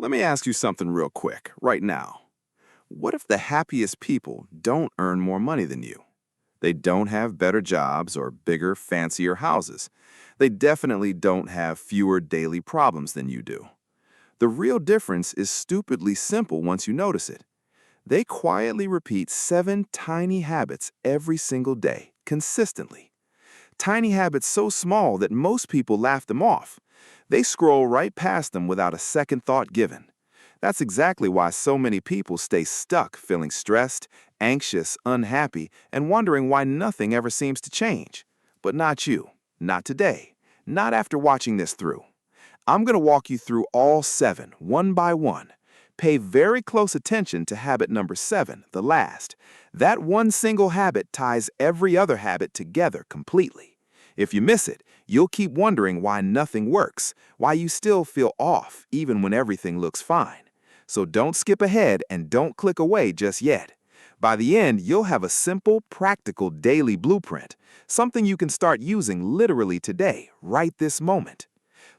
Let me ask you something real quick, right now. What if the happiest people don't earn more money than you? They don't have better jobs or bigger, fancier houses. They definitely don't have fewer daily problems than you do. The real difference is stupidly simple once you notice it. They quietly repeat 7 tiny habits every single day, consistently. Tiny habits so small that most people laugh them off. They scroll right past them without a second thought given. That's exactly why so many people stay stuck, feeling stressed, anxious, unhappy, and wondering why nothing ever seems to change. But not you. Not today. Not after watching this through. I'm going to walk you through all 7, one by one. Pay very close attention to habit number 7, the last. That one single habit ties every other habit together completely. If you miss it, you'll keep wondering why nothing works, why you still feel off even when everything looks fine. So don't skip ahead and don't click away just yet. By the end, you'll have a simple, practical daily blueprint, something you can start using literally today, right this moment.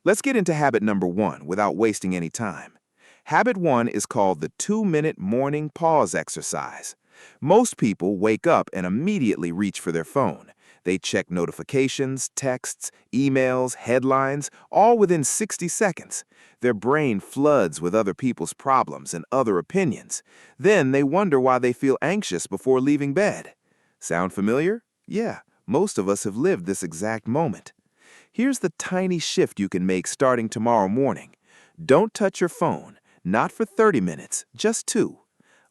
Let's get into habit number 1 without wasting any time. Habit 1 is called the 2-minute morning pause exercise. Most people wake up and immediately reach for their phone. They check notifications, texts, emails, headlines, all within 60 seconds. Their brain floods with other people's problems and other opinions. Then they wonder why they feel anxious before leaving bed. Sound familiar? Yeah, most of us have lived this exact moment. Here's the tiny shift you can make starting tomorrow morning. Don't touch your phone, not for 30 minutes, just 2.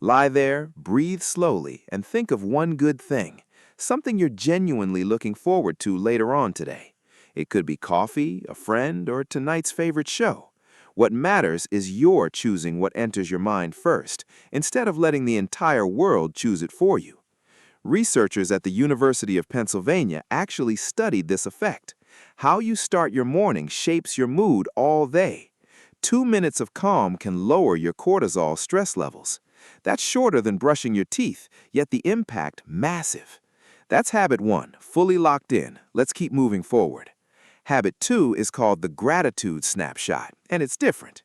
Lie there, breathe slowly, and think of one good thing, something you're genuinely looking forward to later on today. It could be coffee, a friend, or tonight's favorite show. What matters is you're choosing what enters your mind first, instead of letting the entire world choose it for you. Researchers at the University of Pennsylvania actually studied this effect. How you start your morning shapes your mood all day. 2 minutes of calm can lower your cortisol stress levels. That's shorter than brushing your teeth, yet the impact massive. That's habit 1, fully locked in. Let's keep moving forward. Habit 2 is called the gratitude snapshot, and it's different.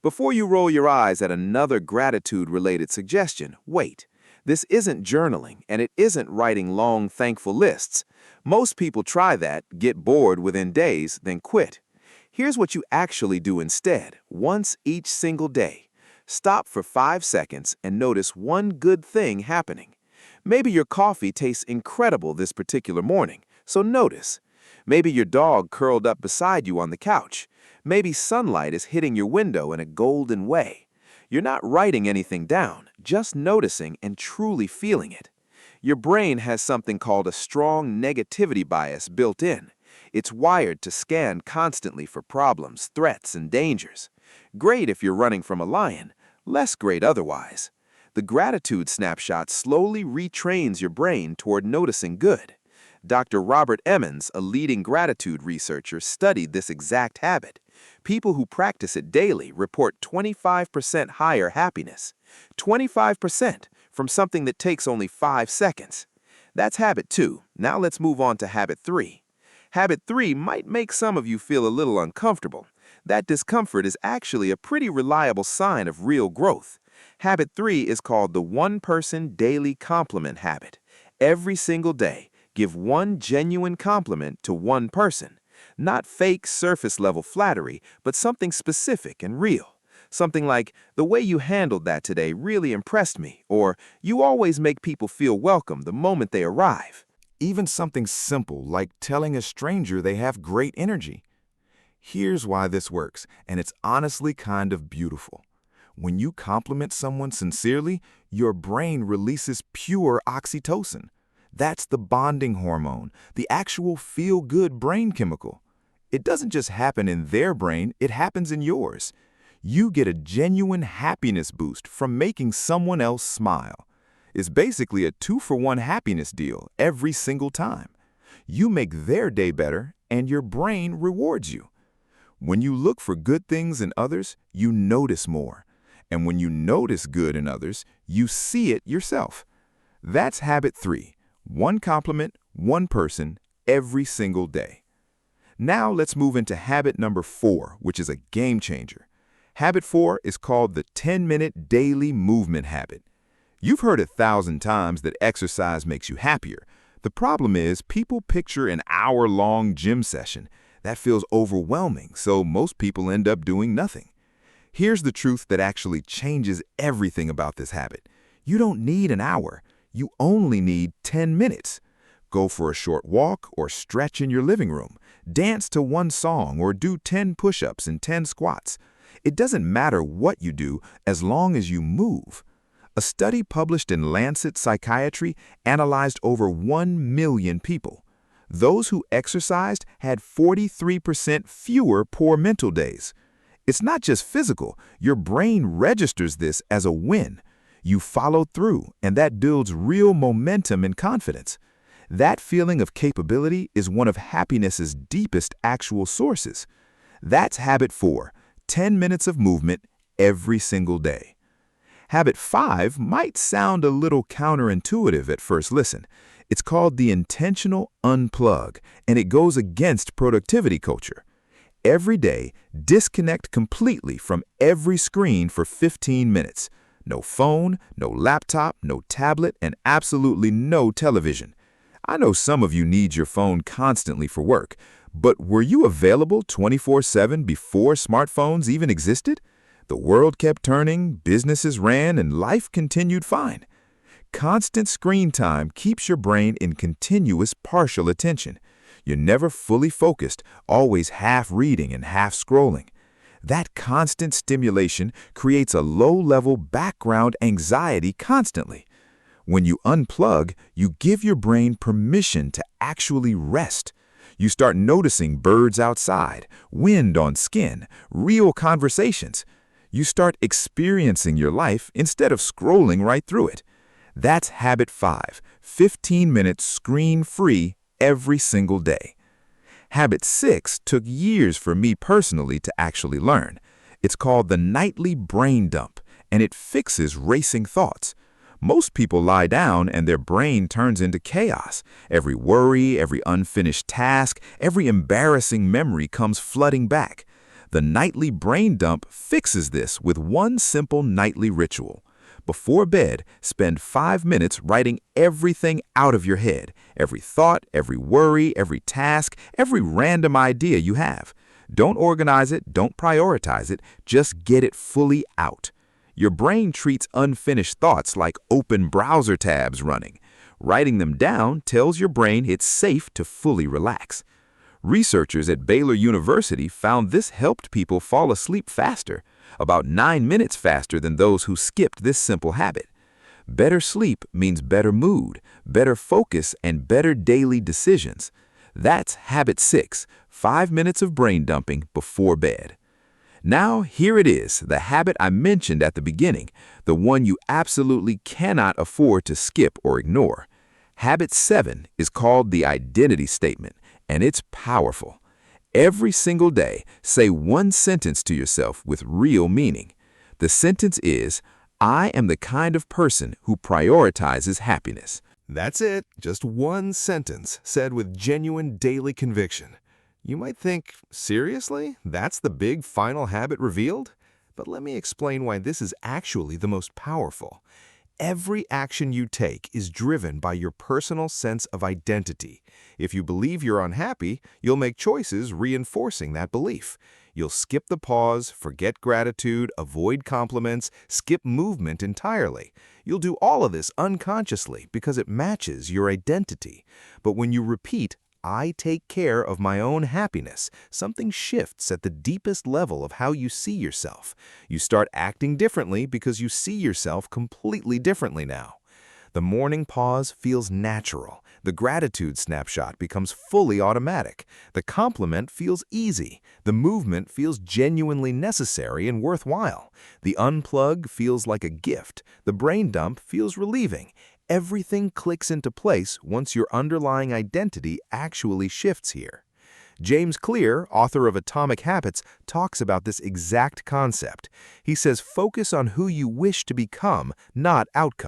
Before you roll your eyes at another gratitude-related suggestion, wait. This isn't journaling, and it isn't writing long, thankful lists. Most people try that, get bored within days, then quit. Here's what you actually do instead, once each single day. Stop for 5 seconds and notice one good thing happening. Maybe your coffee tastes incredible this particular morning, so notice. Maybe your dog curled up beside you on the couch. Maybe sunlight is hitting your window in a golden way. You're not writing anything down, just noticing and truly feeling it. Your brain has something called a strong negativity bias built in. It's wired to scan constantly for problems, threats, and dangers. Great if you're running from a lion, less great otherwise. The gratitude snapshot slowly retrains your brain toward noticing good. Dr. Robert Emmons, a leading gratitude researcher, studied this exact habit. People who practice it daily report 25% higher happiness. 25% from something that takes only 5 seconds. That's habit 2. Now let's move on to habit 3. Habit 3 might make some of you feel a little uncomfortable. That discomfort is actually a pretty reliable sign of real growth. Habit 3 is called the one-person daily compliment habit. Every single day, give one genuine compliment to one person. Not fake surface-level flattery, but something specific and real. Something like, "The way you handled that today really impressed me," or "You always make people feel welcome the moment they arrive." Even something simple like telling a stranger they have great energy. Here's why this works, and it's honestly kind of beautiful. When you compliment someone sincerely, your brain releases pure oxytocin. That's the bonding hormone, the actual feel-good brain chemical. It doesn't just happen in their brain, it happens in yours. You get a genuine happiness boost from making someone else smile. It's basically a 2-for-1 happiness deal every single time. You make their day better, and your brain rewards you. When you look for good things in others, you notice more. And when you notice good in others, you see it yourself. That's habit 3. One compliment, one person, every single day. Now let's move into habit number 4, which is a game changer. Habit 4 is called the 10-minute daily movement habit. You've heard 1,000 times that exercise makes you happier. The problem is people picture an hour-long gym session. That feels overwhelming, so most people end up doing nothing. Here's the truth that actually changes everything about this habit. You don't need an hour. You only need 10 minutes. Go for a short walk or stretch in your living room. Dance to one song or do 10 push-ups and 10 squats. It doesn't matter what you do as long as you move. A study published in Lancet Psychiatry analyzed over 1 million people. Those who exercised had 43% fewer poor mental days. It's not just physical. Your brain registers this as a win. You followed through, and that builds real momentum and confidence. That feeling of capability is one of happiness's deepest actual sources. That's habit 4, 10 minutes of movement every single day. Habit 5 might sound a little counterintuitive at first listen. It's called the intentional unplug, and it goes against productivity culture. Every day, disconnect completely from every screen for 15 minutes. No phone, no laptop, no tablet, and absolutely no television. I know some of you need your phone constantly for work, but were you available 24/7 before smartphones even existed? The world kept turning, businesses ran, and life continued fine. Constant screen time keeps your brain in continuous partial attention. You're never fully focused, always half reading and half scrolling. That constant stimulation creates a low-level background anxiety constantly. When you unplug, you give your brain permission to actually rest. You start noticing birds outside, wind on skin, real conversations. You start experiencing your life instead of scrolling right through it. That's habit 5, 15 minutes screen-free every single day. Habit 6 took years for me personally to actually learn. It's called the nightly brain dump, and it fixes racing thoughts. Most people lie down and their brain turns into chaos. Every worry, every unfinished task, every embarrassing memory comes flooding back. The nightly brain dump fixes this with one simple nightly ritual. Before bed, spend 5 minutes writing everything out of your head, every thought, every worry, every task, every random idea you have. Don't organize it, don't prioritize it, just get it fully out. Your brain treats unfinished thoughts like open browser tabs running. Writing them down tells your brain it's safe to fully relax. Researchers at Baylor University found this helped people fall asleep faster, about 9 minutes faster than those who skipped this simple habit. Better sleep means better mood, better focus, and better daily decisions. That's habit 6, 5 minutes of brain dumping before bed. Now, here it is, the habit I mentioned at the beginning, the one you absolutely cannot afford to skip or ignore. Habit 7 is called the identity statement, and it's powerful. Every single day, say one sentence to yourself with real meaning. The sentence is, I am the kind of person who prioritizes happiness. That's it, just one sentence said with genuine daily conviction. You might think, seriously? That's the big final habit revealed? But let me explain why this is actually the most powerful. Every action you take is driven by your personal sense of identity. If you believe you're unhappy, you'll make choices reinforcing that belief. You'll skip the pause, forget gratitude, avoid compliments, skip movement entirely. You'll do all of this unconsciously because it matches your identity. But when you repeat, I take care of my own happiness, something shifts at the deepest level of how you see yourself. You start acting differently because you see yourself completely differently now. The morning pause feels natural. The gratitude snapshot becomes fully automatic. The compliment feels easy. The movement feels genuinely necessary and worthwhile. The unplug feels like a gift. The brain dump feels relieving. Everything clicks into place once your underlying identity actually shifts here. James Clear, author of Atomic Habits, talks about this exact concept. He says focus on who you wish to become, not outcomes.